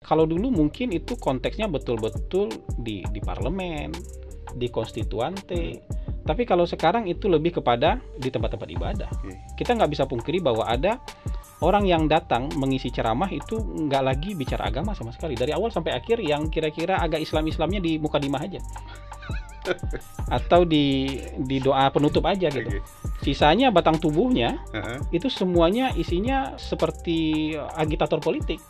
Kalau dulu mungkin itu konteksnya betul-betul di parlemen, di konstituante. Tapi kalau sekarang itu lebih kepada di tempat-tempat ibadah. Kita nggak bisa pungkiri bahwa ada orang yang datang mengisi ceramah itu nggak lagi bicara agama sama sekali. Dari awal sampai akhir yang kira-kira agak Islam-Islamnya di mukadimah aja. Atau di doa penutup aja gitu. Sisanya batang tubuhnya itu semuanya isinya seperti agitator politik.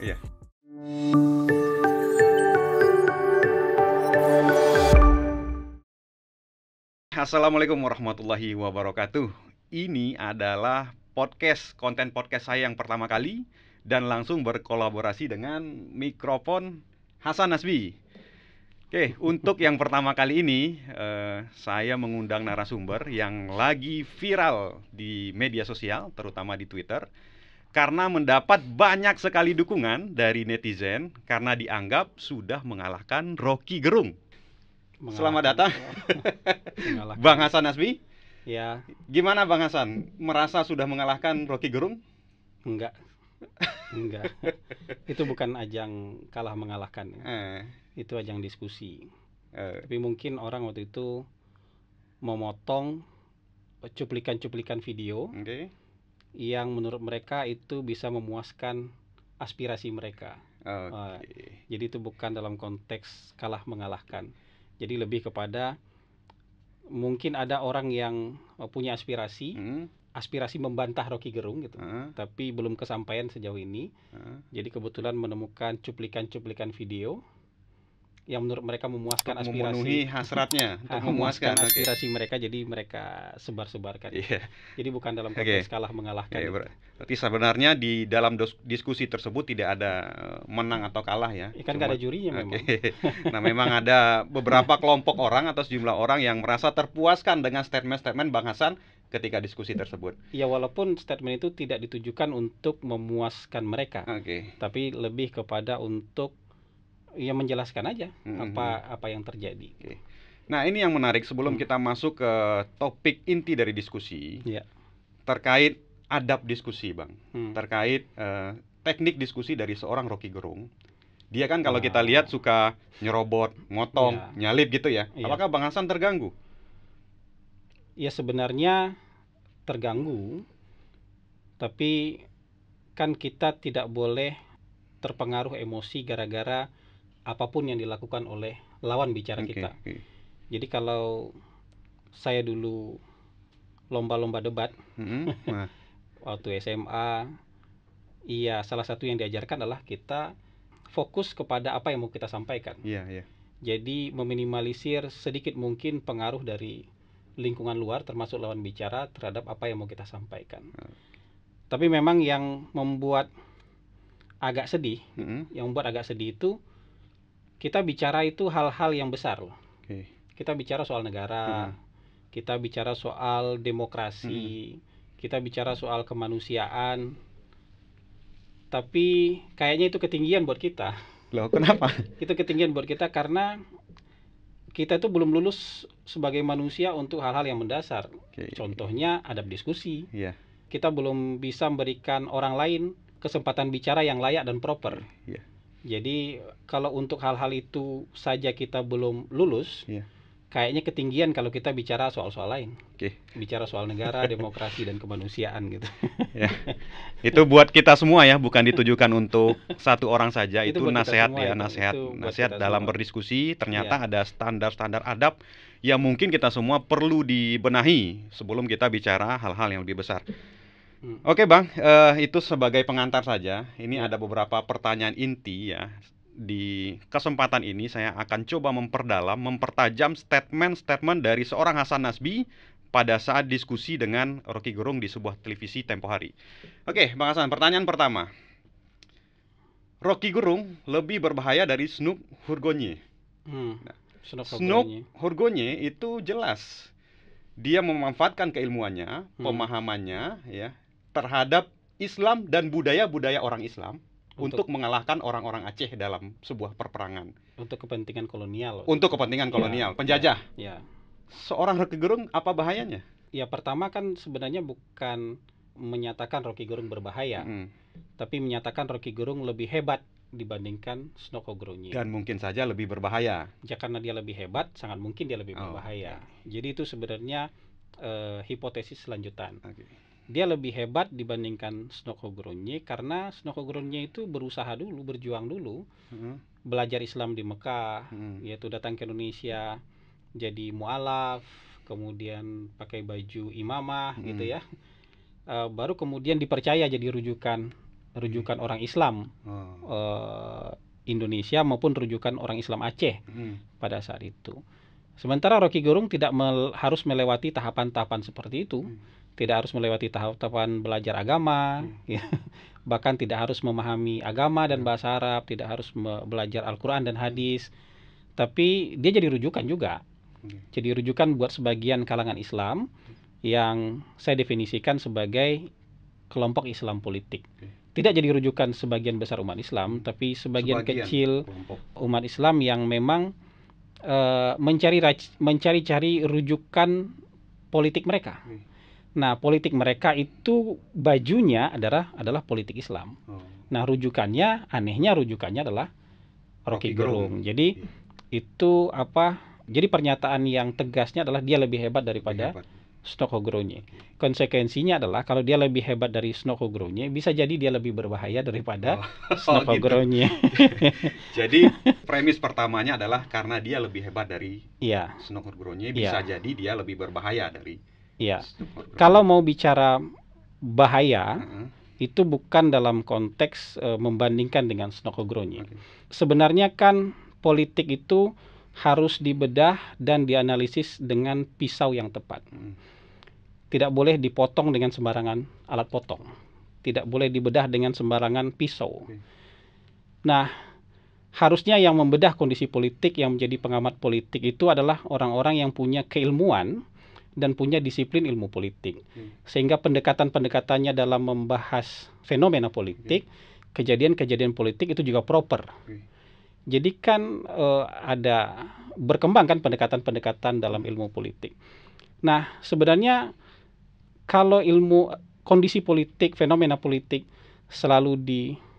Assalamualaikum warahmatullahi wabarakatuh. Ini adalah konten podcast saya yang pertama kali dan langsung berkolaborasi dengan mikrofon Hasan Nasbi. Oke, untuk yang pertama kali ini saya mengundang narasumber yang lagi viral di media sosial, terutama di Twitter, karena mendapat banyak sekali dukungan dari netizen karena dianggap sudah mengalahkan Rocky Gerung. Selamat datang, Bang Hasan Nasbi. Ya. Gimana Bang Hasan? Merasa sudah mengalahkan Rocky Gerung? Enggak. Itu bukan ajang kalah mengalahkan. Itu ajang diskusi. Tapi mungkin orang waktu itu memotong cuplikan-cuplikan video yang menurut mereka itu bisa memuaskan aspirasi mereka. Jadi itu bukan dalam konteks kalah mengalahkan. Jadi lebih kepada mungkin ada orang yang punya aspirasi membantah Rocky Gerung gitu, tapi belum kesampaian sejauh ini. Jadi kebetulan menemukan cuplikan-cuplikan video yang menurut mereka memuaskan aspirasi, memenuhi hasratnya untuk memuaskan aspirasi mereka, jadi mereka sebar-sebarkan. Jadi bukan dalam konteks kalah mengalahkan. Berarti sebenarnya di dalam diskusi tersebut tidak ada menang atau kalah ya. Kan nggak ada jurinya memang. Nah, memang ada beberapa kelompok orang atau sejumlah orang yang merasa terpuaskan dengan statement-statement Bang Hasan ketika diskusi tersebut. Ya, walaupun statement itu tidak ditujukan untuk memuaskan mereka, tapi lebih kepada untuk menjelaskan aja apa yang terjadi. Nah, ini yang menarik sebelum kita masuk ke topik inti dari diskusi, terkait adab diskusi, Bang. Terkait teknik diskusi dari seorang Rocky Gerung. Dia kan kalau kita lihat suka nyerobot, motong, nyalip gitu ya. Apakah Bang Hasan terganggu? Ya, sebenarnya terganggu, tapi kan kita tidak boleh terpengaruh emosi gara-gara apapun yang dilakukan oleh lawan bicara kita. Jadi kalau saya dulu lomba-lomba debat waktu SMA, salah satu yang diajarkan adalah kita fokus kepada apa yang mau kita sampaikan. Jadi meminimalisir sedikit mungkin pengaruh dari lingkungan luar termasuk lawan bicara terhadap apa yang mau kita sampaikan. Tapi memang yang membuat agak sedih, itu kita bicara itu hal-hal yang besar loh. Kita bicara soal negara, kita bicara soal demokrasi, kita bicara soal kemanusiaan. Tapi kayaknya itu ketinggian buat kita. Loh, kenapa? Itu ketinggian buat kita karena kita itu belum lulus sebagai manusia untuk hal-hal yang mendasar. Contohnya adab diskusi. Kita belum bisa memberikan orang lain kesempatan bicara yang layak dan proper. Jadi kalau untuk hal-hal itu saja kita belum lulus, kayaknya ketinggian kalau kita bicara soal-soal lain. Bicara soal negara, demokrasi, dan kemanusiaan gitu. Itu buat kita semua ya, bukan ditujukan untuk satu orang saja. Itu nasihat ya, nasihat dalam berdiskusi. Ternyata ada standar-standar adab yang mungkin kita semua perlu dibenahi sebelum kita bicara hal-hal yang lebih besar. Oke Bang, itu sebagai pengantar saja. Ini ada beberapa pertanyaan inti ya. Di kesempatan ini saya akan coba mempertajam statement-statement dari seorang Hasan Nasbi pada saat diskusi dengan Rocky Gerung di sebuah televisi tempo hari. Oke Bang Hasan, pertanyaan pertama. Rocky Gerung lebih berbahaya dari Snoop Hurgonye. Snoop Hurgonye itu jelas dia memanfaatkan keilmuannya, pemahamannya ya terhadap Islam dan budaya-budaya orang Islam untuk mengalahkan orang-orang Aceh dalam sebuah perperangan. Untuk kepentingan kolonial. Penjajah. Seorang Rocky Gerung apa bahayanya? Ya, pertama kan sebenarnya bukan menyatakan Rocky Gerung berbahaya, tapi menyatakan Rocky Gerung lebih hebat dibandingkan Snokogronye. Dan mungkin saja lebih berbahaya. Ya, karena dia lebih hebat, sangat mungkin dia lebih berbahaya. Jadi itu sebenarnya hipotesis lanjutan. Dia lebih hebat dibandingkan Snokogronye karena Snokogronye itu berusaha dulu, berjuang dulu, belajar Islam di Mekah, yaitu datang ke Indonesia jadi mualaf, kemudian pakai baju imamah gitu ya. Baru kemudian dipercaya jadi rujukan orang Islam Indonesia maupun rujukan orang Islam Aceh pada saat itu. Sementara Rocky Gerung tidak harus melewati tahapan-tahapan seperti itu, tidak harus melewati tahapan belajar agama, ya. Bahkan tidak harus memahami agama dan bahasa Arab, tidak harus belajar Al-Quran dan hadis, tapi dia jadi rujukan juga. Jadi rujukan buat sebagian kalangan Islam yang saya definisikan sebagai kelompok Islam politik. Tidak jadi rujukan sebagian besar umat Islam, tapi sebagian kecil kelompok umat Islam yang memang mencari-cari rujukan politik mereka. Nah, politik mereka itu bajunya adalah politik Islam. Nah, anehnya rujukannya adalah Rocky Gerung. Jadi itu jadi pernyataan yang tegasnya adalah dia lebih hebat daripada Snokogronye. Konsekuensinya adalah kalau dia lebih hebat dari Snokogronye, bisa jadi dia lebih berbahaya daripada Snokogronye. Gitu. Jadi premis pertamanya adalah karena dia lebih hebat dari Snokogronye, bisa jadi dia lebih berbahaya dari Snokogronye. Kalau mau bicara bahaya, itu bukan dalam konteks membandingkan dengan Snokogronye. Sebenarnya kan politik itu harus dibedah dan dianalisis dengan pisau yang tepat. Tidak boleh dipotong dengan sembarangan alat potong. Tidak boleh dibedah dengan sembarangan pisau. Nah, harusnya yang membedah kondisi politik, yang menjadi pengamat politik itu adalah orang-orang yang punya keilmuan dan punya disiplin ilmu politik. Sehingga pendekatan-pendekatannya dalam membahas fenomena politik, kejadian-kejadian politik itu juga proper. Jadi kan ada berkembang kan pendekatan-pendekatan dalam ilmu politik. Nah, sebenarnya kalau ilmu kondisi politik, fenomena politik selalu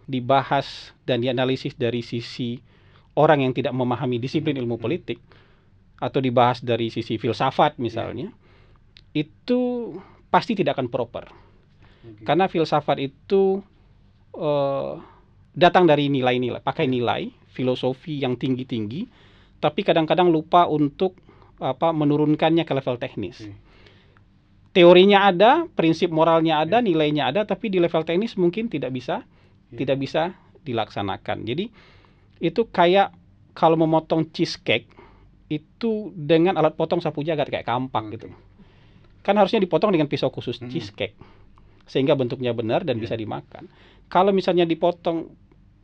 dibahas dan dianalisis dari sisi orang yang tidak memahami disiplin ilmu politik, atau dibahas dari sisi filsafat misalnya, itu pasti tidak akan proper. Karena filsafat itu datang dari nilai-nilai, pakai nilai, filosofi yang tinggi-tinggi, tapi kadang-kadang lupa untuk menurunkannya ke level teknis. Teorinya ada, prinsip moralnya ada, nilainya ada, tapi di level teknis mungkin tidak bisa dilaksanakan. Jadi itu kayak kalau memotong cheesecake itu dengan alat potong sapu jagat kayak kampak gitu. Kan harusnya dipotong dengan pisau khusus cheesecake sehingga bentuknya benar dan bisa dimakan. Kalau misalnya dipotong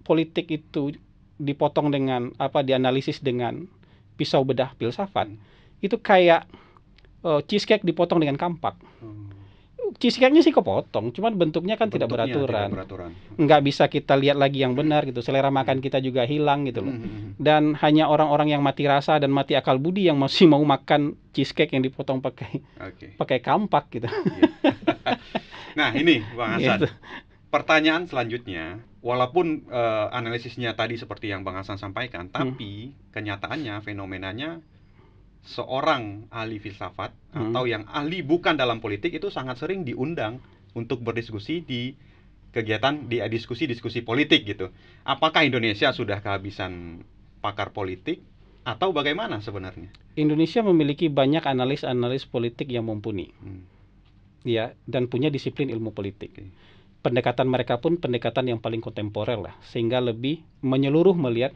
politik itu dipotong dengan dianalisis dengan pisau bedah filsafat, itu kayak cheesecake dipotong dengan kampak. Cheesecake-nya sih kepotong, cuman bentuknya kan tidak beraturan. Nggak bisa kita lihat lagi yang benar gitu. Selera makan kita juga hilang gitu loh. Dan hanya orang-orang yang mati rasa dan mati akal budi yang masih mau makan cheesecake yang dipotong pakai kampak gitu. Nah, ini Bang Hasan. Pertanyaan selanjutnya, walaupun analisisnya tadi seperti yang Bang Hasan sampaikan, tapi kenyataannya, fenomenanya, seorang ahli filsafat atau yang ahli bukan dalam politik itu sangat sering diundang untuk berdiskusi di kegiatan, di diskusi politik gitu. Apakah Indonesia sudah kehabisan pakar politik atau bagaimana sebenarnya? Indonesia memiliki banyak analis politik yang mumpuni, ya, dan punya disiplin ilmu politik. Pendekatan mereka pun pendekatan yang paling kontemporer lah, sehingga lebih menyeluruh melihat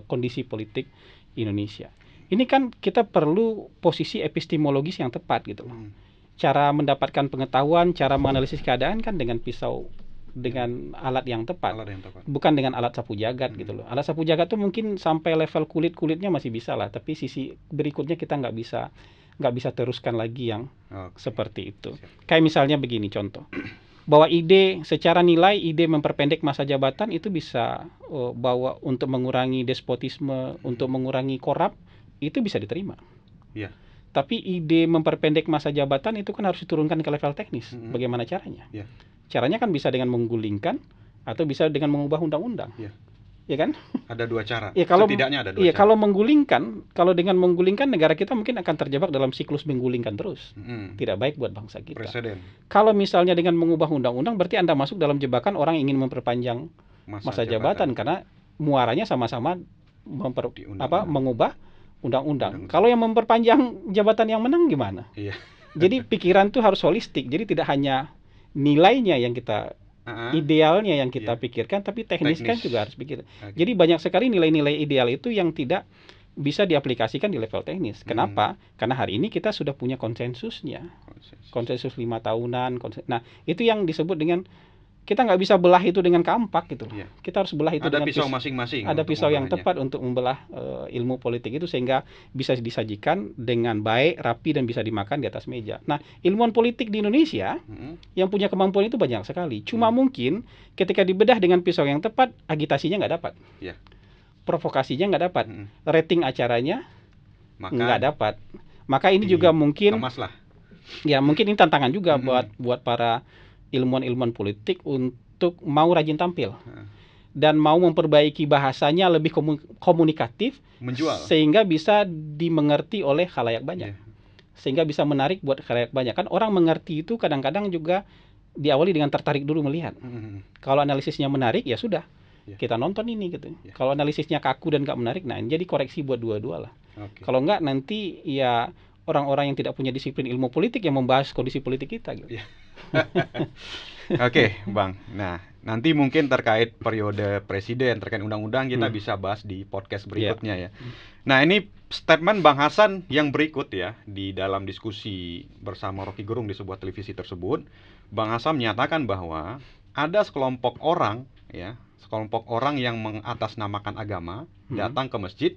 kondisi politik Indonesia. Ini kan kita perlu posisi epistemologis yang tepat gitu loh. Cara mendapatkan pengetahuan, cara menganalisis keadaan kan dengan pisau, dengan alat yang tepat. Bukan dengan alat sapu jagat gitu loh. Alat sapu jagat tuh mungkin sampai level kulitnya masih bisa lah, tapi sisi berikutnya kita nggak bisa teruskan lagi yang seperti itu. Kayak misalnya begini contoh, bahwa secara nilai ide memperpendek masa jabatan itu bisa bawa untuk mengurangi despotisme, untuk mengurangi korup, itu bisa diterima. Tapi ide memperpendek masa jabatan itu kan harus diturunkan ke level teknis. Bagaimana caranya? Caranya kan bisa dengan menggulingkan atau bisa dengan mengubah undang-undang. ya kan? Ada dua cara. Ya, kalau setidaknya ada dua iya, cara. kalau dengan menggulingkan negara kita mungkin akan terjebak dalam siklus menggulingkan terus. Tidak baik buat bangsa kita. Presiden. Kalau misalnya dengan mengubah undang-undang, berarti Anda masuk dalam jebakan orang ingin memperpanjang masa jabatan karena muaranya sama-sama mengubah undang-undang. Kalau yang memperpanjang jabatan yang menang gimana? Iya. Jadi pikiran itu harus holistik. Jadi tidak hanya nilainya yang kita idealnya yang kita pikirkan, tapi teknis kan juga harus pikir. Jadi banyak sekali nilai-nilai ideal itu yang tidak bisa diaplikasikan di level teknis. Kenapa? Karena hari ini kita sudah punya konsensusnya. Konsensus 5 tahunan. Nah, itu yang disebut dengan kita nggak bisa belah itu dengan kampak gitu. Kita harus belah itu dengan pisau masing-masing. Ada pisau yang tepat untuk membelah ilmu politik itu sehingga bisa disajikan dengan baik, rapi, dan bisa dimakan di atas meja. Nah, ilmuwan politik di Indonesia yang punya kemampuan itu banyak sekali. Cuma mungkin ketika dibedah dengan pisau yang tepat, agitasinya nggak dapat. Provokasinya nggak dapat. Rating acaranya nggak dapat. Maka ini juga mungkin ya mungkin ini tantangan juga buat para ilmuwan-ilmuwan politik untuk mau rajin tampil dan mau memperbaiki bahasanya lebih komunikatif, menjual, sehingga bisa dimengerti oleh khalayak banyak, sehingga bisa menarik buat khalayak banyak. Kan orang mengerti itu kadang-kadang juga diawali dengan tertarik dulu melihat. Kalau analisisnya menarik ya sudah, kita nonton ini gitu. Kalau analisisnya kaku dan nggak menarik, nah jadi koreksi buat dua-dua lah. Kalau nggak nanti ya orang-orang yang tidak punya disiplin ilmu politik yang membahas kondisi politik kita gitu. Oke, Bang. Nah, nanti mungkin terkait periode presiden, terkait undang-undang kita bisa bahas di podcast berikutnya ya. Nah, ini statement Bang Hasan yang berikut ya di dalam diskusi bersama Rocky Gerung di sebuah televisi tersebut. Bang Hasan menyatakan bahwa ada sekelompok orang ya, sekelompok orang yang mengatasnamakan agama datang ke masjid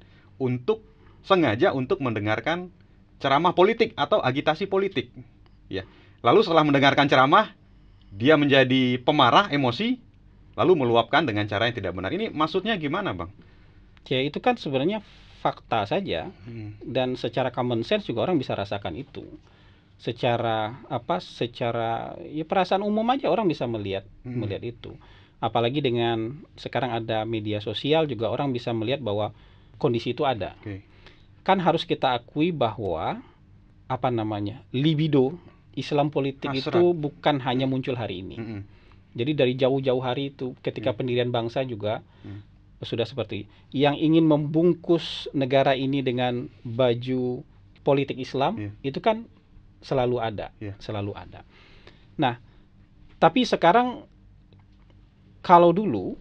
sengaja untuk mendengarkan ceramah politik atau agitasi politik. Ya. Lalu setelah mendengarkan ceramah, dia menjadi pemarah, emosi, lalu meluapkan dengan cara yang tidak benar. Ini maksudnya gimana, Bang? Ya itu kan sebenarnya fakta saja, dan secara common sense juga orang bisa rasakan itu. Secara ya perasaan umum aja orang bisa melihat itu. Apalagi dengan sekarang ada media sosial juga orang bisa melihat bahwa kondisi itu ada. Kan harus kita akui bahwa libido Islam politik itu bukan hanya muncul hari ini. Jadi dari jauh-jauh hari itu ketika pendirian bangsa juga sudah seperti yang ingin membungkus negara ini dengan baju politik Islam itu kan selalu ada. Nah, tapi sekarang kalau dulu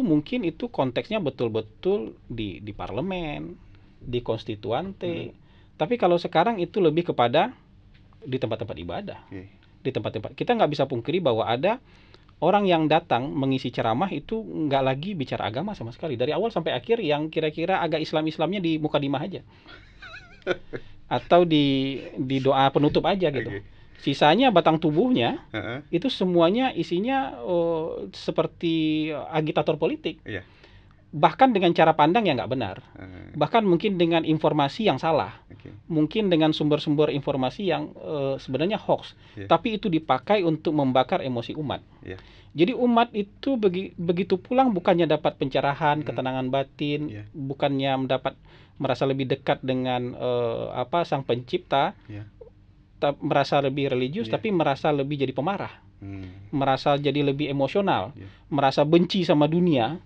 mungkin itu konteksnya betul-betul di parlemen, di konstituante. Tapi kalau sekarang itu lebih kepada di tempat-tempat ibadah, di tempat-tempat kita nggak bisa pungkiri bahwa ada orang yang datang mengisi ceramah itu nggak lagi bicara agama sama sekali dari awal sampai akhir, yang kira-kira agak Islamnya di mukadimah aja atau di doa penutup aja gitu. Sisanya batang tubuhnya itu semuanya isinya seperti agitator politik. Bahkan dengan cara pandang yang nggak benar, bahkan mungkin dengan informasi yang salah, mungkin dengan sumber-sumber informasi yang sebenarnya hoax, tapi itu dipakai untuk membakar emosi umat. Jadi umat itu begitu pulang bukannya dapat pencerahan, ketenangan batin, bukannya merasa lebih dekat dengan sang pencipta, merasa lebih religius, tapi merasa lebih jadi pemarah, merasa jadi lebih emosional, merasa benci sama dunia.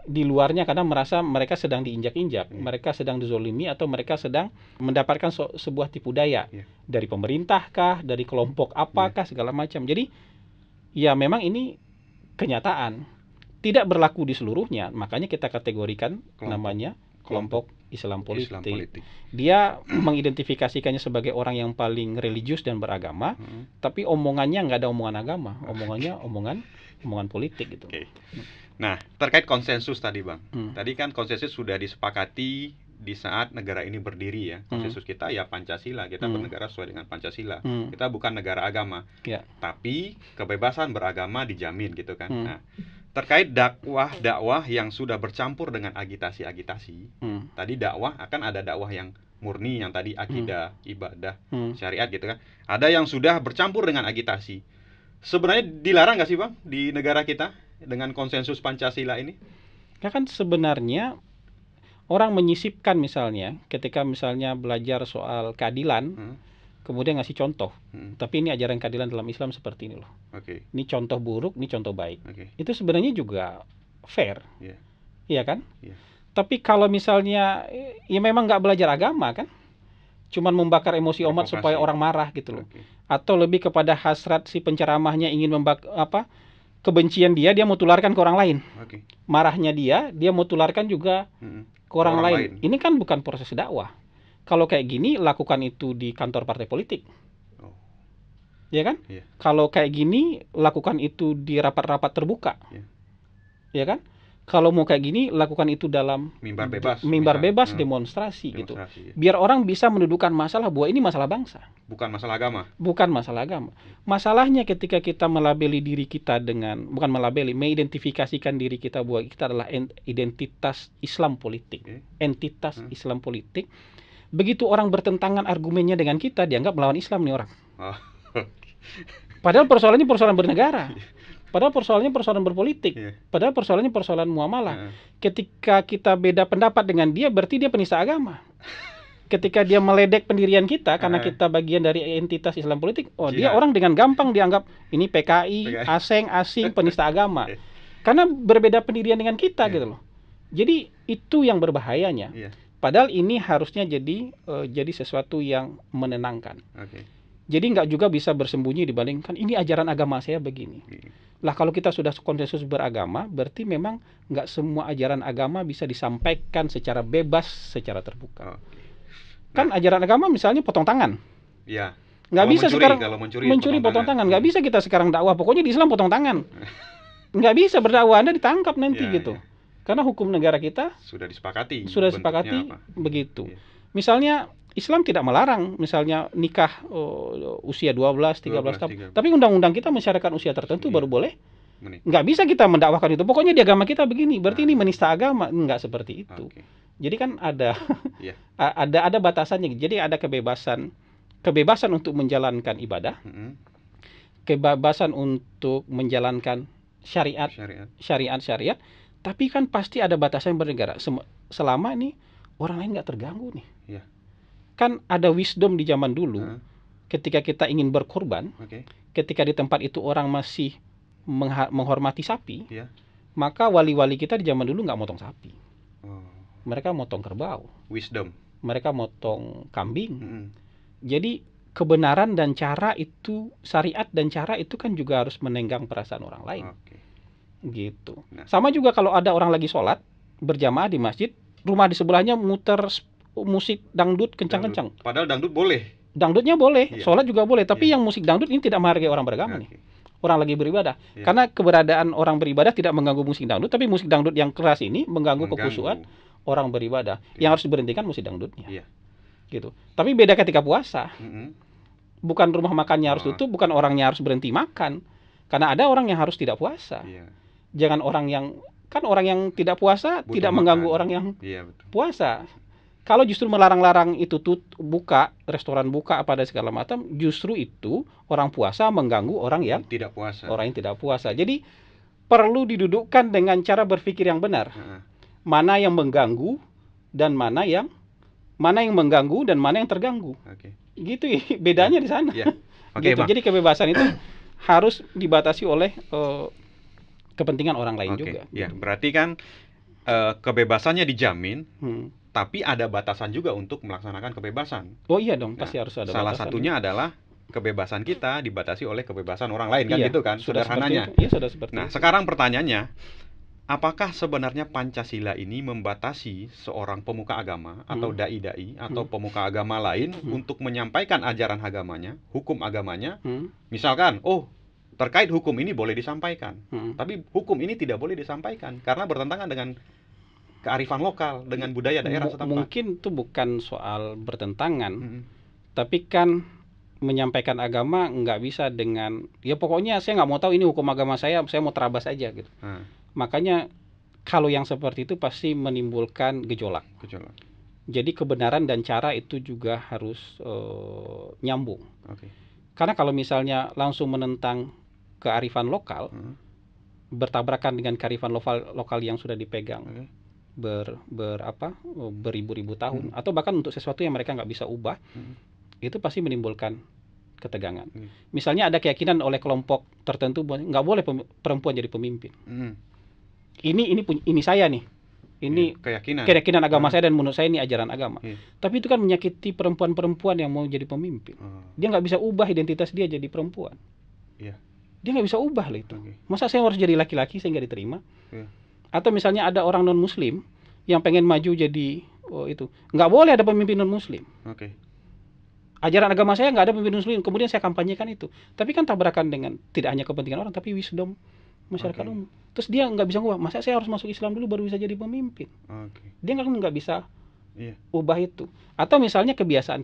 Di luarnya karena merasa mereka sedang diinjak-injak, mereka sedang dizolimi, atau mereka sedang mendapatkan sebuah tipu daya dari pemerintah kah, dari kelompok apakah, segala macam. Jadi ya memang ini kenyataan, tidak berlaku di seluruhnya, makanya kita kategorikan namanya kelompok Islam politik. Dia mengidentifikasikannya sebagai orang yang paling religius dan beragama, tapi omongannya nggak ada omongan agama, omongannya omongan politik gitu. Nah, terkait konsensus tadi, Bang. Tadi kan konsensus sudah disepakati di saat negara ini berdiri ya. Konsensus kita ya Pancasila, kita bernegara sesuai dengan Pancasila. Kita bukan negara agama. Tapi kebebasan beragama dijamin gitu kan. Nah, terkait dakwah yang sudah bercampur dengan agitasi-agitasi. Tadi dakwah akan ada dakwah yang murni, yang tadi akidah, ibadah, syariat gitu kan. Ada yang sudah bercampur dengan agitasi. Sebenarnya dilarang nggak sih, Bang, di negara kita dengan konsensus Pancasila ini? Ya kan sebenarnya orang menyisipkan misalnya ketika misalnya belajar soal keadilan, kemudian ngasih contoh. Tapi ini ajaran keadilan dalam Islam seperti ini loh. Ini contoh buruk, ini contoh baik. Itu sebenarnya juga fair. Iya kan? Tapi kalau misalnya ya memang nggak belajar agama kan, cuman membakar emosi umat supaya orang marah gitu loh. Atau lebih kepada hasrat si penceramahnya ingin kebencian dia mau tularkan ke orang lain. Marahnya dia mau tularkan juga ke orang lain. Ini kan bukan proses dakwah. Kalau kayak gini lakukan itu di kantor partai politik. Ya kan? Kalau kayak gini lakukan itu di rapat-rapat terbuka. Ya kan? Kalau mau kayak gini lakukan itu dalam mimbar bebas demonstrasi gitu. Biar orang bisa mendudukan masalah bahwa ini masalah bangsa. Bukan masalah agama. Bukan masalah agama. Masalahnya ketika kita melabeli diri kita mengidentifikasikan diri kita bahwa kita adalah identitas Islam politik, entitas Islam politik. Begitu orang bertentangan argumennya dengan kita, dianggap melawan Islam nih orang. Padahal persoalannya persoalan bernegara. Padahal persoalannya persoalan berpolitik. Padahal persoalannya persoalan muamalah. Ketika kita beda pendapat dengan dia, berarti dia penista agama. Ketika dia meledek pendirian kita, karena kita bagian dari entitas Islam politik, dia orang dengan gampang dianggap ini PKI, asing, penista agama. Karena berbeda pendirian dengan kita gitu loh. Jadi itu yang berbahayanya. Padahal ini harusnya jadi sesuatu yang menenangkan. Jadi nggak juga bisa bersembunyi dibandingkan ini ajaran agama saya begini. Lah kalau kita sudah konsensus beragama, berarti memang nggak semua ajaran agama bisa disampaikan secara bebas, secara terbuka. Kan ajaran agama misalnya potong tangan. Nggak bisa sekarang mencuri potong tangan. Nggak bisa kita sekarang dakwah. Pokoknya di Islam potong tangan. Nggak bisa berdakwah, Anda ditangkap nanti gitu. Karena hukum negara kita sudah disepakati begitu. Misalnya Islam tidak melarang misalnya nikah usia 12, 13 tahun. Tapi undang-undang kita mensyaratkan usia tertentu baru boleh. Nggak bisa kita mendakwahkan itu. Pokoknya di agama kita begini. Berarti ini menista agama. Nggak seperti itu. Jadi kan ada batasannya. Jadi ada kebebasan untuk menjalankan ibadah. Kebebasan untuk menjalankan syariat. Tapi kan pasti ada batasan bernegara. Selama nih orang lain nggak terganggu nih. Kan ada wisdom di zaman dulu. Ketika kita ingin berkorban, ketika di tempat itu orang masih menghormati sapi, maka wali-wali kita di zaman dulu nggak motong sapi. Mereka motong kerbau. Wisdom. Mereka motong kambing. Jadi kebenaran dan cara itu, syariat dan cara itu kan juga harus menenggang perasaan orang lain. Gitu. Sama juga kalau ada orang lagi sholat berjamaah di masjid, rumah di sebelahnya muter musik dangdut kencang-kencang. Padahal dangdut boleh. Dangdutnya boleh, sholat juga boleh. Tapi yang musik dangdut ini tidak menghargai orang beragama nih. Orang lagi beribadah. Karena keberadaan orang beribadah tidak mengganggu musik dangdut, tapi musik dangdut yang keras ini mengganggu kekhusyuan orang beribadah. Yang harus diberhentikan musik dangdutnya. Gitu. Tapi beda ketika puasa. Bukan rumah makannya harus tutup, bukan orangnya harus berhenti makan. Karena ada orang yang harus tidak puasa. Jangan orang yang tidak puasa tidak mengganggu orang yang puasa. Kalau justru melarang-larang itu buka, restoran buka apa dan segala macam, justru itu orang puasa mengganggu orang yang tidak puasa. Jadi perlu didudukkan dengan cara berpikir yang benar. Mana yang mengganggu dan mana yang mengganggu dan mana yang terganggu. Gitu bedanya di sana. Gitu. Jadi kebebasan itu harus dibatasi oleh kepentingan orang lain juga. Berarti kan kebebasannya dijamin. Tapi ada batasan juga untuk melaksanakan kebebasan. Oh iya dong, pasti harus ada salah batasan. Satunya adalah kebebasan kita dibatasi oleh kebebasan orang lain, kan gitu kan, sederhananya. Sudah seperti itu. Sekarang pertanyaannya, apakah sebenarnya Pancasila ini membatasi seorang pemuka agama atau dai-dai atau pemuka agama lain untuk menyampaikan ajaran agamanya, hukum agamanya? Misalkan, terkait hukum ini boleh disampaikan, tapi hukum ini tidak boleh disampaikan karena bertentangan dengan kearifan lokal, dengan budaya daerah setempat. Mungkin itu bukan soal bertentangan, tapi kan menyampaikan agama nggak bisa dengan ya pokoknya saya nggak mau tahu ini hukum agama saya mau terabas aja gitu. Makanya kalau yang seperti itu pasti menimbulkan gejolak. Jadi kebenaran dan cara itu juga harus nyambung. Karena kalau misalnya langsung menentang kearifan lokal, bertabrakan dengan kearifan lokal yang sudah dipegang beribu-ribu tahun, atau bahkan untuk sesuatu yang mereka nggak bisa ubah, itu pasti menimbulkan ketegangan. Misalnya ada keyakinan oleh kelompok tertentu nggak boleh perempuan jadi pemimpin. Ini saya nih. Ini keyakinan agama saya dan menurut saya ini ajaran agama. Tapi itu kan menyakiti perempuan-perempuan yang mau jadi pemimpin. Dia nggak bisa ubah identitas dia jadi perempuan. Dia nggak bisa ubah lah itu. Masa saya harus jadi laki-laki saya nggak diterima? Atau misalnya ada orang non-muslim yang pengen maju jadi itu, nggak boleh ada pemimpin non-muslim. Ajaran agama saya nggak ada pemimpin muslim, kemudian saya kampanyekan itu. Tapi kan tabrakan dengan tidak hanya kepentingan orang, tapi wisdom masyarakat umum. Terus dia nggak bisa ngubah, masa saya harus masuk Islam dulu baru bisa jadi pemimpin? Dia nggak bisa ubah itu. Atau misalnya kebiasaan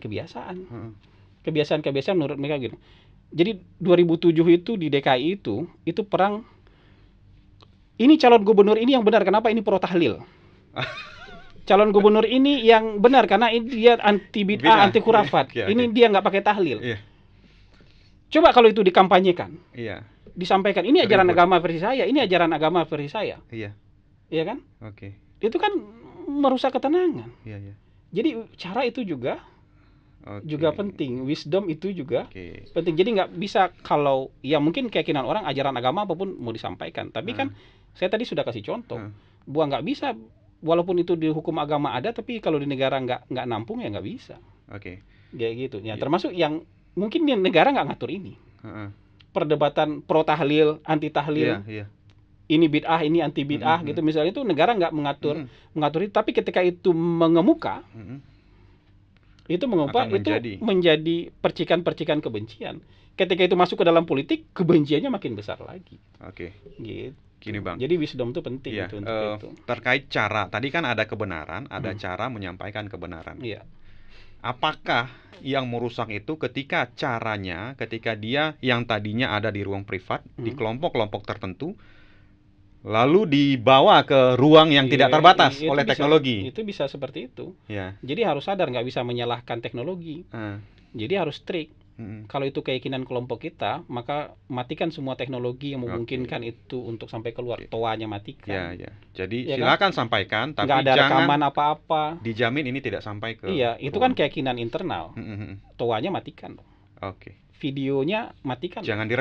menurut mereka gitu. Jadi 2007 itu di DKI itu perang. Ini calon gubernur ini yang benar, kenapa ini pro tahlil? Calon gubernur ini yang benar karena dia anti bid'ah, anti khurafat. Ini dia nggak pakai tahlil. Coba kalau itu dikampanyekan, disampaikan ini ajaran agama versi saya, ini ajaran agama versi saya. Iya kan? Itu kan merusak ketenangan. Jadi cara itu juga penting, wisdom itu juga penting. Jadi nggak bisa kalau ya mungkin keyakinan orang, ajaran agama apapun mau disampaikan, tapi kan saya tadi sudah kasih contoh bahwa nggak bisa, walaupun itu di hukum agama ada, tapi kalau di negara nggak nampung ya nggak bisa. Kayak gitu. Ya termasuk yang mungkin di negara nggak ngatur ini. Perdebatan pro tahlil, anti tahlil. Ini bid'ah, ini anti bid'ah gitu misalnya, itu negara nggak mengatur itu, tapi ketika itu mengemuka, itu menjadi percikan-percikan kebencian. Ketika itu masuk ke dalam politik, kebenciannya makin besar lagi. Gitu. Gini Bang. Jadi wisdom itu penting untuk itu. Terkait cara, tadi kan ada kebenaran, ada cara menyampaikan kebenaran. Apakah yang merusak itu ketika dia yang tadinya ada di ruang privat, di kelompok-kelompok tertentu, lalu dibawa ke ruang yang tidak terbatas oleh teknologi? Itu bisa seperti itu. Jadi harus sadar, nggak bisa menyalahkan teknologi. Jadi harus strict. Kalau itu keyakinan kelompok kita, maka matikan semua teknologi yang memungkinkan itu untuk sampai keluar. Toanya matikan. Jadi silakan sampaikan, tapi nggak ada jangan rekaman apa-apa. Dijamin ini tidak sampai ke. Itu kan keyakinan internal. Toanya matikan dong. Videonya matikan. Jangan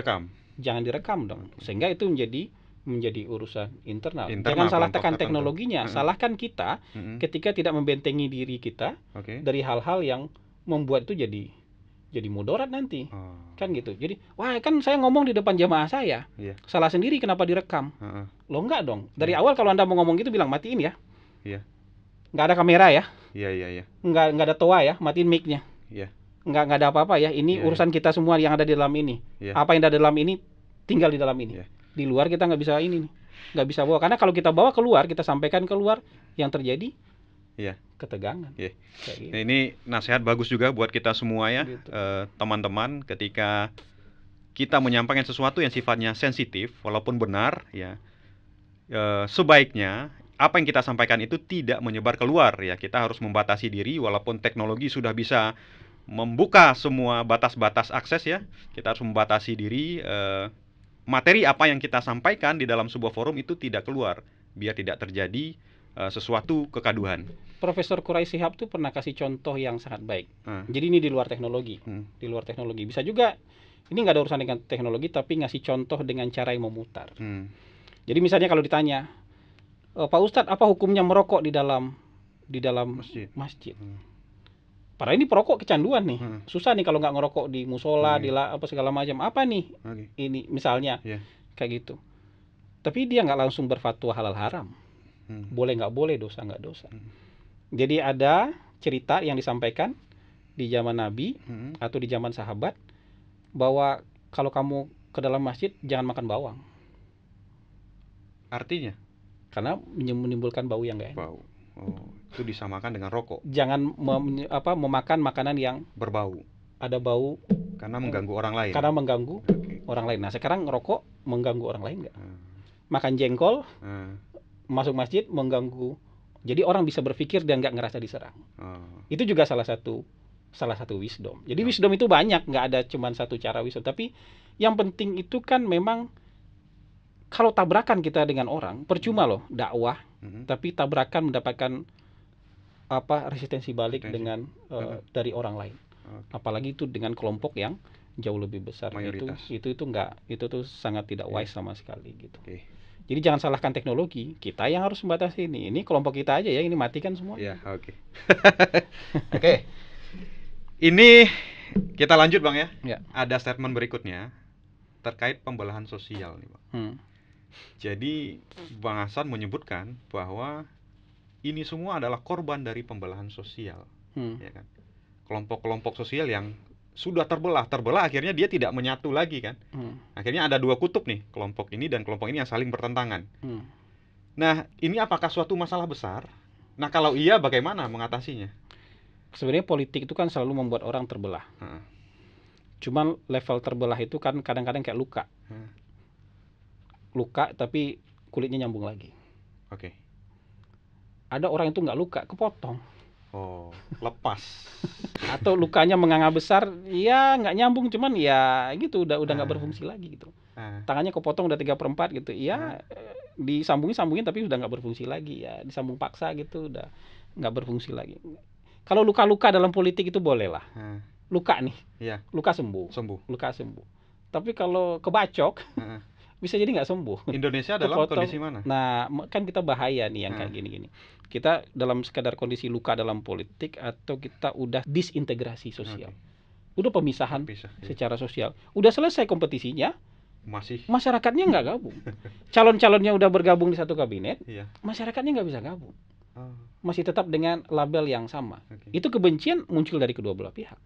direkam dong. Sehingga itu menjadi urusan internal. Jangan salahkan teknologinya, salahkan kita ketika tidak membentengi diri kita dari hal-hal yang membuat itu jadi mudarat nanti. Kan gitu. Jadi, wah kan saya ngomong di depan jamaah saya. Salah sendiri kenapa direkam? Loh enggak dong. Dari awal kalau Anda mau ngomong gitu bilang matiin ya. Nggak ada kamera ya. Nggak ada toa ya, matiin mic-nya. Nggak ada apa-apa ya. Ini urusan kita semua yang ada di dalam ini. Apa yang ada di dalam ini tinggal di dalam ini. Di luar kita nggak bisa nggak bisa bawa. Karena kalau kita bawa keluar, kita sampaikan keluar, yang terjadi ketegangan. Gitu. Ini nasihat bagus juga buat kita semua ya, teman-teman. Ketika kita menyampaikan sesuatu yang sifatnya sensitif, walaupun benar ya, sebaiknya apa yang kita sampaikan itu tidak menyebar keluar ya. Kita harus membatasi diri, walaupun teknologi sudah bisa membuka semua batas-batas akses ya. Kita harus membatasi diri. Materi apa yang kita sampaikan di dalam sebuah forum itu tidak keluar, biar tidak terjadi sesuatu kekaduhan. Profesor Quraisy Shihab tuh pernah kasih contoh yang sangat baik. Jadi ini di luar teknologi. Di luar teknologi. Bisa juga, ini nggak ada urusan dengan teknologi, tapi ngasih contoh dengan cara yang memutar. Jadi misalnya kalau ditanya, Pak Ustadz, apa hukumnya merokok di dalam masjid? Padahal ini perokok kecanduan nih. Susah nih kalau nggak ngerokok di musola, di apa segala macam. Apa nih? Ini misalnya kayak gitu. Tapi dia nggak langsung berfatwa halal haram. Boleh nggak boleh, dosa nggak dosa. Jadi ada cerita yang disampaikan di zaman Nabi atau di zaman sahabat, bahwa kalau kamu ke dalam masjid jangan makan bawang. Artinya? Karena menimbulkan bau yang nggak enak. Bau. Itu disamakan dengan rokok. Jangan memakan makanan yang berbau. Ada bau. Karena mengganggu orang lain. Karena mengganggu orang lain. Nah sekarang ngerokok mengganggu orang lain nggak? Makan jengkol masuk masjid mengganggu. Jadi orang bisa berpikir dan nggak ngerasa diserang. Itu juga salah satu wisdom. Jadi wisdom itu banyak, nggak ada cuma satu cara wisdom. Tapi yang penting itu kan memang Kalau tabrakan kita dengan orang, percuma loh dakwah, tapi tabrakan mendapatkan resistensi balik dengan dari orang lain. Apalagi itu dengan kelompok yang jauh lebih besar. Mayoritas. Itu tuh sangat tidak wise sama sekali gitu. Jadi jangan salahkan teknologi, kita yang harus membatasi ini. Ini kelompok kita aja ya, ini matikan semua. Ya, oke. Oke. Ini kita lanjut Bang ya. Ada statement berikutnya terkait pembelahan sosial nih Bang. Jadi Bang Hasan menyebutkan bahwa ini semua adalah korban dari pembelahan sosial, ya kan? Kelompok-kelompok sosial yang sudah terbelah akhirnya dia tidak menyatu lagi kan? Akhirnya ada dua kutub nih, kelompok ini dan kelompok ini yang saling bertentangan. Nah, ini apakah suatu masalah besar? Nah, kalau iya bagaimana mengatasinya? Sebenarnya politik itu kan selalu membuat orang terbelah. Cuman level terbelah itu kan kadang-kadang kayak luka. Luka tapi kulitnya nyambung lagi. Oke. Ada orang itu nggak luka, kepotong. Oh, lepas. Atau lukanya menganga besar, ya nggak nyambung, cuman ya gitu udah nggak berfungsi lagi gitu. Tangannya kepotong udah 3/4 gitu, ya disambungin tapi udah nggak berfungsi lagi ya, disambung paksa gitu udah nggak berfungsi lagi. Kalau luka-luka dalam politik itu boleh lah. Luka nih, luka sembuh. Luka sembuh. Tapi kalau kebacok, bisa jadi nggak sembuh. Indonesia dalam kondisi mana? Nah, kan kita bahaya nih yang kayak gini-gini. Kita dalam sekadar kondisi luka dalam politik atau kita udah disintegrasi sosial. Udah pemisahan secara sosial. Udah selesai kompetisinya, masyarakatnya nggak gabung. Calon-calonnya udah bergabung di satu kabinet, masyarakatnya nggak bisa gabung. Masih tetap dengan label yang sama. Itu kebencian muncul dari kedua belah pihak.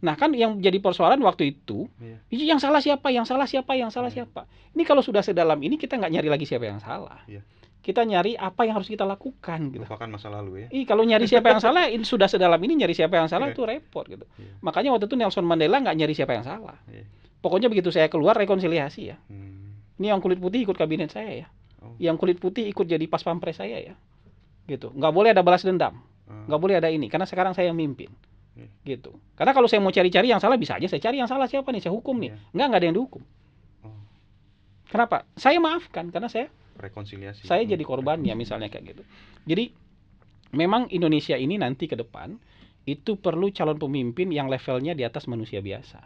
Nah kan yang jadi persoalan waktu itu, yang salah siapa? Ini kalau sudah sedalam ini kita nggak nyari lagi siapa yang salah. Kita nyari apa yang harus kita lakukan. Gitu. Lupakan masa lalu ya. Kalau nyari siapa yang salah, ini sudah sedalam ini nyari siapa yang salah itu repot gitu. Makanya waktu itu Nelson Mandela nggak nyari siapa yang salah. Pokoknya begitu saya keluar rekonsiliasi ya. Ini yang kulit putih ikut kabinet saya ya. Yang kulit putih ikut jadi pas pampres saya ya. Gitu. Nggak boleh ada balas dendam. Nggak boleh ada ini karena sekarang saya yang mimpin. Gitu. Karena kalau saya mau cari-cari yang salah bisa aja saya cari yang salah siapa nih, saya hukum nih. Nggak ada yang dihukum. Kenapa? Saya maafkan karena saya rekonsiliasi. Saya jadi korbannya misalnya kayak gitu. Jadi memang Indonesia ini nanti ke depan itu perlu calon pemimpin yang levelnya di atas manusia biasa.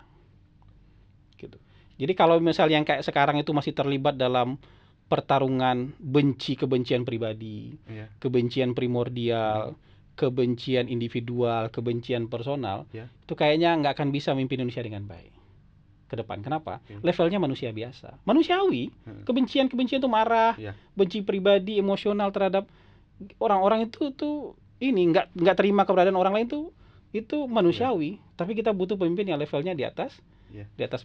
Gitu. Jadi kalau misalnya yang kayak sekarang itu masih terlibat dalam pertarungan kebencian pribadi, kebencian primordial, kebencian individual, kebencian personal, itu kayaknya nggak akan bisa memimpin Indonesia dengan baik ke depan. Kenapa? Levelnya manusia biasa, manusiawi. Kebencian itu marah, benci pribadi, emosional terhadap orang-orang itu tuh ini nggak terima keberadaan orang lain itu manusiawi. Tapi kita butuh pemimpin yang levelnya di atas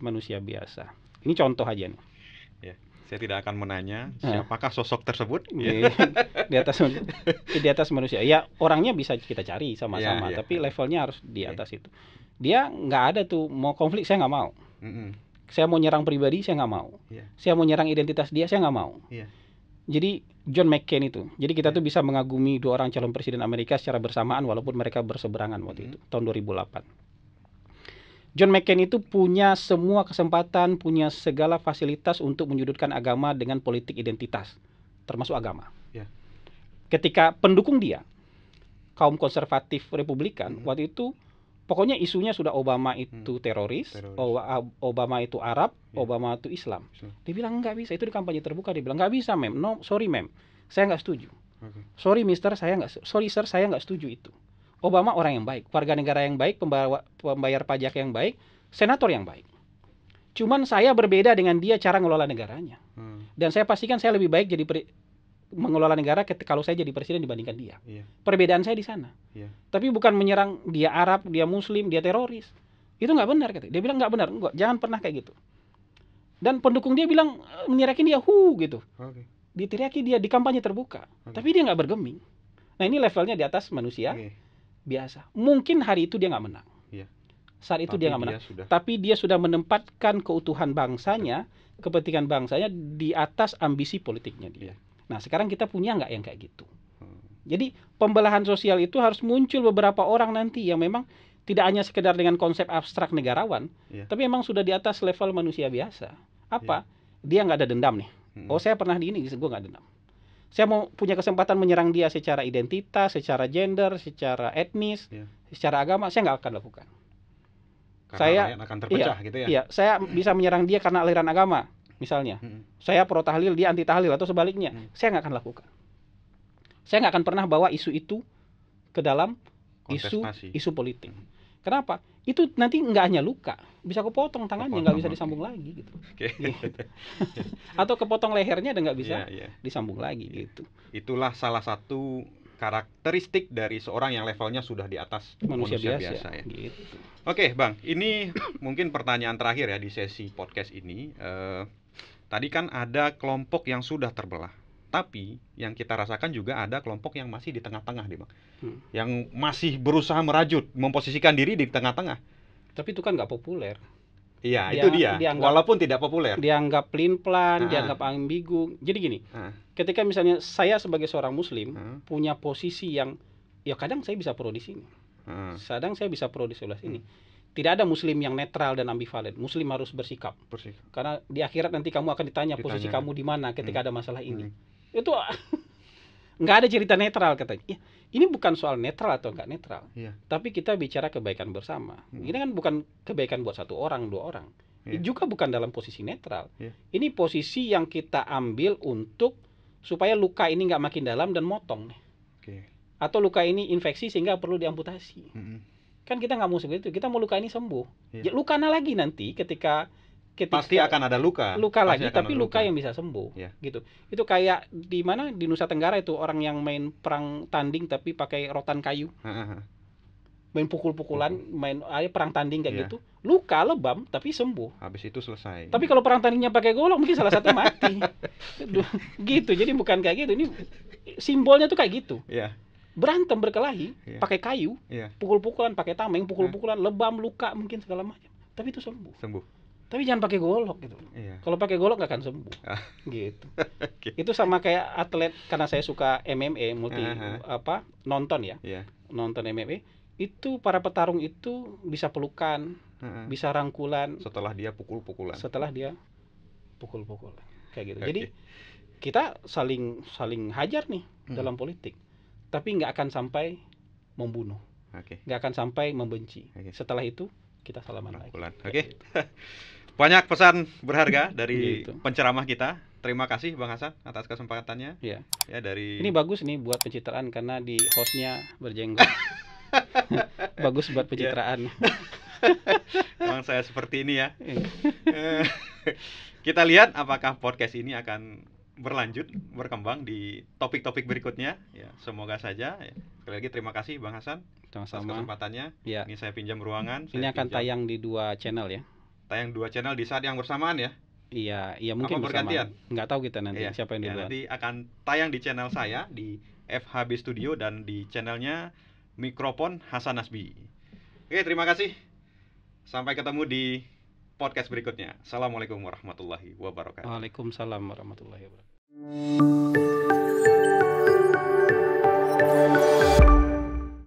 manusia biasa. Ini contoh aja nih. Saya tidak akan menanya siapakah sosok tersebut. Di atas manusia. Ya orangnya bisa kita cari sama-sama, tapi levelnya harus di atas itu. Dia nggak ada tuh mau konflik, saya nggak mau. Saya mau nyerang pribadi, saya nggak mau. Saya mau nyerang identitas dia, saya nggak mau. Jadi John McCain itu. Jadi kita tuh bisa mengagumi dua orang calon presiden Amerika secara bersamaan walaupun mereka berseberangan waktu itu tahun 2008. John McCain itu punya semua kesempatan, punya segala fasilitas untuk menyudutkan agama dengan politik identitas, termasuk agama. Ketika pendukung dia, kaum konservatif Republikan, waktu itu pokoknya isunya sudah Obama itu teroris. Obama itu Arab, Obama itu Islam. Dia bilang nggak bisa, itu di kampanye terbuka. Dia bilang nggak bisa, ma'am. No, sorry, ma'am. Saya nggak setuju. Sorry, mister, sorry, sir, saya nggak setuju itu. Obama orang yang baik, warga negara yang baik, pembayar pajak yang baik, senator yang baik. Cuman saya berbeda dengan dia cara ngelola negaranya. Dan saya pastikan saya lebih baik jadi mengelola negara kalau saya jadi presiden dibandingkan dia. Perbedaan saya di sana. Tapi bukan menyerang dia Arab, dia Muslim, dia teroris. Itu nggak benar kata. Dia bilang nggak benar, enggak, jangan pernah kayak gitu. Dan pendukung dia bilang meneriakin dia gitu. Diteriaki dia di kampanye terbuka. Tapi dia nggak bergeming. Nah ini levelnya di atas manusia biasa. Mungkin hari itu dia nggak menang. Saat itu dia nggak menang. Tapi dia sudah menempatkan keutuhan bangsanya, kepentingan bangsanya di atas ambisi politiknya dia. Nah sekarang kita punya nggak yang kayak gitu? Jadi pembelahan sosial itu harus muncul beberapa orang nanti yang memang tidak hanya sekedar dengan konsep abstrak negarawan, tapi memang sudah di atas level manusia biasa. Apa? Dia nggak ada dendam nih. Oh, saya pernah di ini, gue nggak dendam. Saya mau punya kesempatan menyerang dia secara identitas, secara gender, secara etnis, secara agama, saya nggak akan lakukan. Karena saya akan terpecah gitu ya. Iya, saya bisa menyerang dia karena aliran agama, misalnya. Saya pro tahlil, dia anti tahlil, atau sebaliknya. Saya nggak akan lakukan. Saya nggak akan pernah bawa isu itu ke dalam isu politik. Kenapa? Itu nanti nggak hanya luka, bisa kepotong tangannya, nggak bisa disambung lagi gitu. Gitu. Atau kepotong lehernya dan nggak bisa disambung lagi gitu. Itulah salah satu karakteristik dari seorang yang levelnya sudah di atas manusia biasa ya. Gitu. Oke, Bang, ini mungkin pertanyaan terakhir ya di sesi podcast ini. Tadi kan ada kelompok yang sudah terbelah. Tapi yang kita rasakan juga ada kelompok yang masih di tengah-tengah nih, Bang. Yang masih berusaha merajut, memposisikan diri di tengah-tengah. Tapi itu kan nggak populer. Iya, itu dia. Walaupun tidak populer. Dianggap pelin-pelan, dianggap ambigu. Jadi gini, ketika misalnya saya sebagai seorang muslim punya posisi yang, ya kadang saya bisa pro di sini. Kadang saya bisa pro di sebelah sini. Tidak ada muslim yang netral dan ambivalen. Muslim harus bersikap. Karena di akhirat nanti kamu akan ditanya posisi kamu di mana ketika ada masalah ini. Itu nggak ada cerita netral katanya. Ya, ini bukan soal netral atau nggak netral, tapi kita bicara kebaikan bersama. Ini kan bukan kebaikan buat satu orang, dua orang. Juga bukan dalam posisi netral. Ini posisi yang kita ambil untuk supaya luka ini nggak makin dalam dan motong. Atau luka ini infeksi sehingga perlu diamputasi. Kan kita nggak mau seperti itu. Kita mau luka ini sembuh. Ya, lukana lagi nanti ketika pasti akan ada luka lagi, tapi luka yang bisa sembuh, gitu. Itu kayak di mana, di Nusa Tenggara itu orang yang main perang tanding tapi pakai rotan kayu, main pukul-pukulan, main perang tanding kayak gitu, luka lebam tapi sembuh. Habis itu selesai. Tapi kalau perang tandingnya pakai golok mungkin salah satu mati. Gitu. Jadi bukan kayak gitu. Ini simbolnya tuh kayak gitu. Berantem berkelahi pakai kayu, pukul-pukulan pakai tameng, pukul-pukulan, lebam, luka mungkin segala macam. Tapi itu sembuh. Tapi jangan pakai golok gitu. Kalau pakai golok nggak akan sembuh. Gitu. Itu sama kayak atlet, karena saya suka MMA, nonton ya. Nonton MMA, itu para petarung itu bisa pelukan, bisa rangkulan setelah dia pukul-pukulan. Kayak gitu. Jadi kita saling hajar nih dalam politik. Tapi nggak akan sampai membunuh. Nggak akan sampai membenci. Setelah itu kita salaman lagi. Banyak pesan berharga dari penceramah kita. Terima kasih Bang Hasan atas kesempatannya. Ya, dari ini bagus nih buat pencitraan karena di hostnya berjenggot. Bagus buat pencitraan. Memang saya seperti ini ya. Kita lihat apakah podcast ini akan berlanjut, berkembang di topik-topik berikutnya. Ya, semoga saja. Sekali lagi terima kasih Bang Hasan atas kesempatannya. Ini saya pinjam ruangan. Ini akan tayang di 2 channel ya. Tayang 2 channel di saat yang bersamaan ya? Iya mungkin bergantian. Nggak tahu kita nanti siapa yang duluan. Nanti akan tayang di channel saya di FHB Studio dan di channelnya Mikrofon Hasan Nasbi. Oke, terima kasih. Sampai ketemu di podcast berikutnya. Assalamualaikum warahmatullahi wabarakatuh. Waalaikumsalam warahmatullahi wabarakatuh.